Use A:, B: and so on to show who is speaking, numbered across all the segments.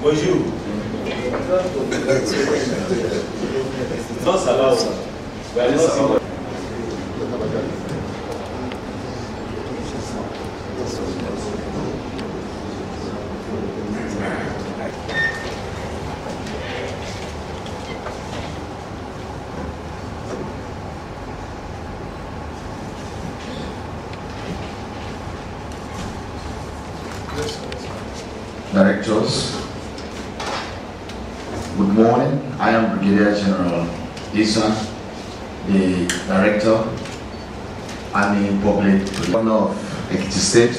A: Bonjour. Not allowed, sir. We are not.
B: Directors, good morning. I am Brigadier General Isa, the Director, Army Public Governor of Ekiti State.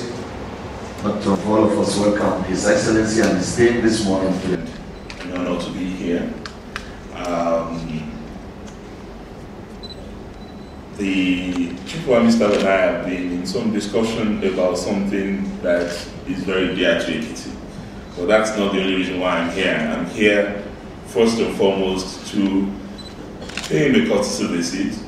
B: Dr. All of us welcome His Excellency and his team this morning.
C: An honor to be here. The Chief of Army Staff and I have been in some discussion about something that is very dear to Ekiti. But that's not the only reason why I'm here. I'm here first and foremost to pay him a courtesy visit,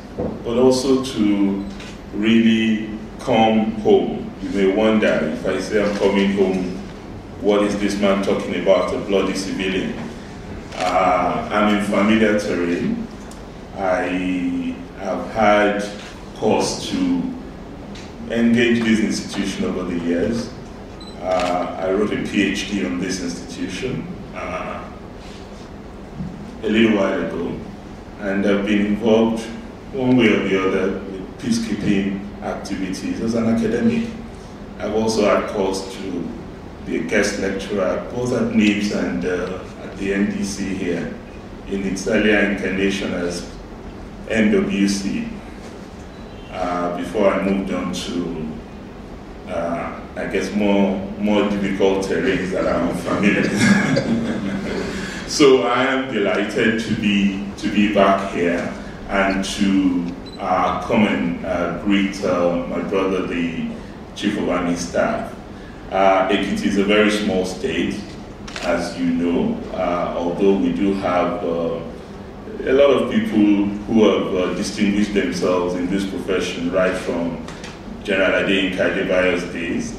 C: but also to really come home. You may wonder, if I say I'm coming home, what is this man talking about, a bloody civilian? I'm in familiar terrain. I have had cause to engage this institution over the years. I wrote a PhD on this institution a little while ago, and I've been involved one way or the other with peacekeeping activities as an academic. I've also had cause to be a guest lecturer both at NIBS and at the NDC here in its earlier incarnation as NWC before I moved on to I guess more difficult terrains that I'm familiar with. So I am delighted to be back here and to come and greet my brother, the Chief of Army Staff. Ekiti is a very small state, as you know, although we do have a lot of people who have distinguished themselves in this profession, right from General Ade Adebayo's days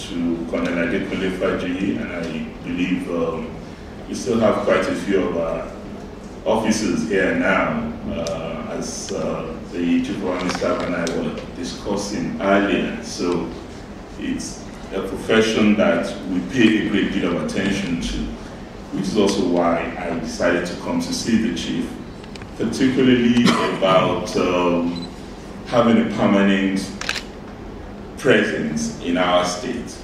C: to Colonel Adekunle Faji, and I believe we still have quite a few of our officers here now, as the Chief of Army Staff and I were discussing earlier. So it's a profession that we pay a great deal of attention to, which is also why I decided to come to see the Chief, particularly about having a permanent presence in our state.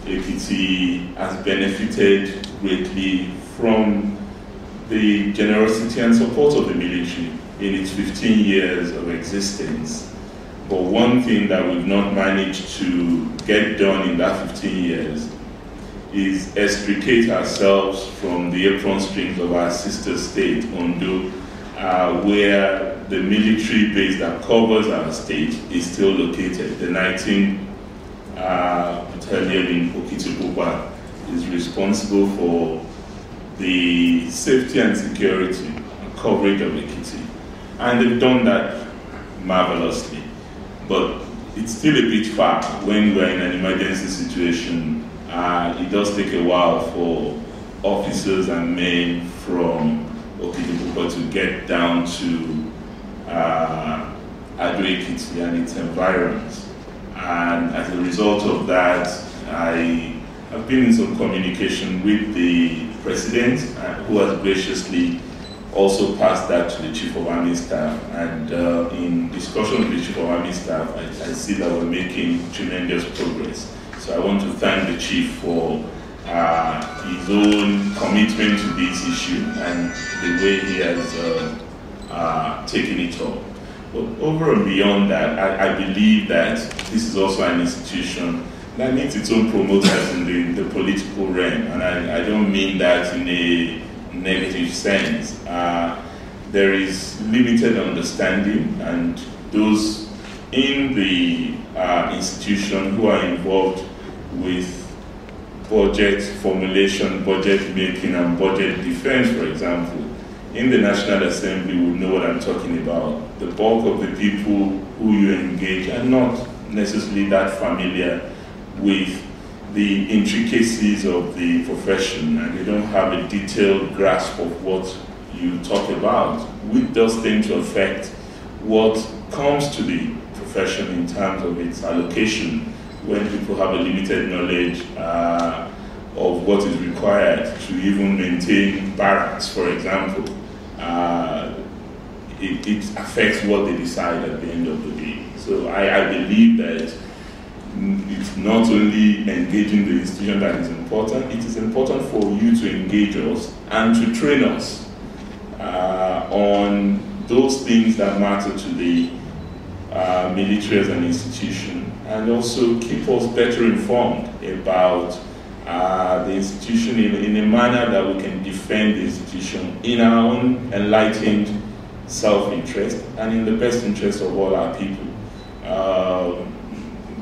C: Ekiti has benefited greatly from the generosity and support of the military in its 15 years of existence. But one thing that we've not managed to get done in that 15 years is extricate ourselves from the apron strings of our sister state, Ondo, where the military base that covers our state is still located. The 19th Battalion in Okitipupa is responsible for the safety and security and coverage of Ekiti. And they've done that marvelously. But it's still a bit far when we're in an emergency situation. It does take a while for officers and men from Okitipupa to get down to Ekiti and its environs. And as a result of that, I have been in some communication with the President, who has graciously also passed that to the Chief of Army Staff. And in discussion with the Chief of Army Staff, I see that we're making tremendous progress. So I want to thank the Chief for his own commitment to this issue and the way he has taken it up. But over and beyond that, I believe that this is also an institution that needs its own promoters in the political realm, and I don't mean that in a negative sense. There is limited understanding, and those in the institution who are involved with budget formulation, budget making, and budget defense, for example, in the National Assembly would know what I'm talking about. The bulk of the people who you engage are not necessarily that familiar with the intricacies of the profession, and they don't have a detailed grasp of what you talk about, which does tend to affect what comes to the profession in terms of its allocation. When people have a limited knowledge of what is required to even maintain barracks, for example, it affects what they decide at the end of the day. So I believe that it's not only engaging the institution that is important, it is important for you to engage us and to train us on those things that matter to the military as an institution, and also keep us better informed about the institution in a manner that we can defend the institution in our own enlightened self-interest and in the best interest of all our people.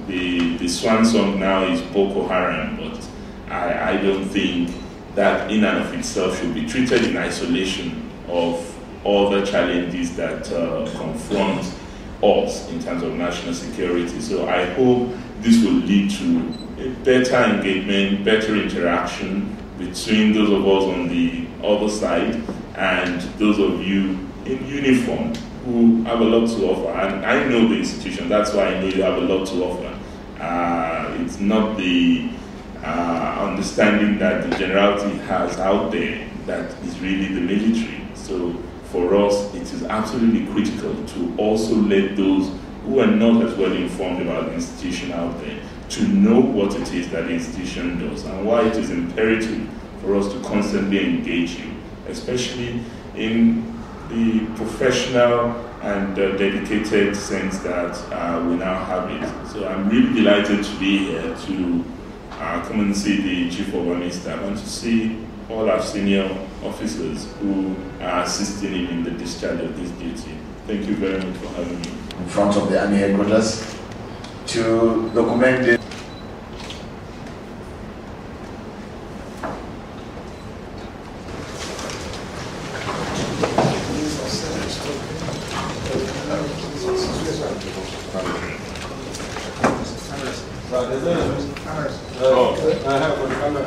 C: The swan song now is Boko Haram, but I don't think that in and of itself should be treated in isolation of all the challenges that confront us in terms of national security. So I hope this will lead to a better engagement, better interaction between those of us on the other side and those of you in uniform who have a lot to offer. And I know the institution, that's why I know you have a lot to offer. It's not the understanding that the generality has out there that is really the military. So for us, it is absolutely critical to also let those who are not as well informed about the institution out there to know what it is that the institution does and why it is imperative for us to constantly engage you, especially in the professional and dedicated sense that we now have it. So I'm really delighted to be here to come and see the Chief of Army Staff and to see all our senior officers who are assisting him in the discharge of this duty. Thank you very much for having me.
B: In front of the Army Headquarters to document it.
A: Oh, I have one camera.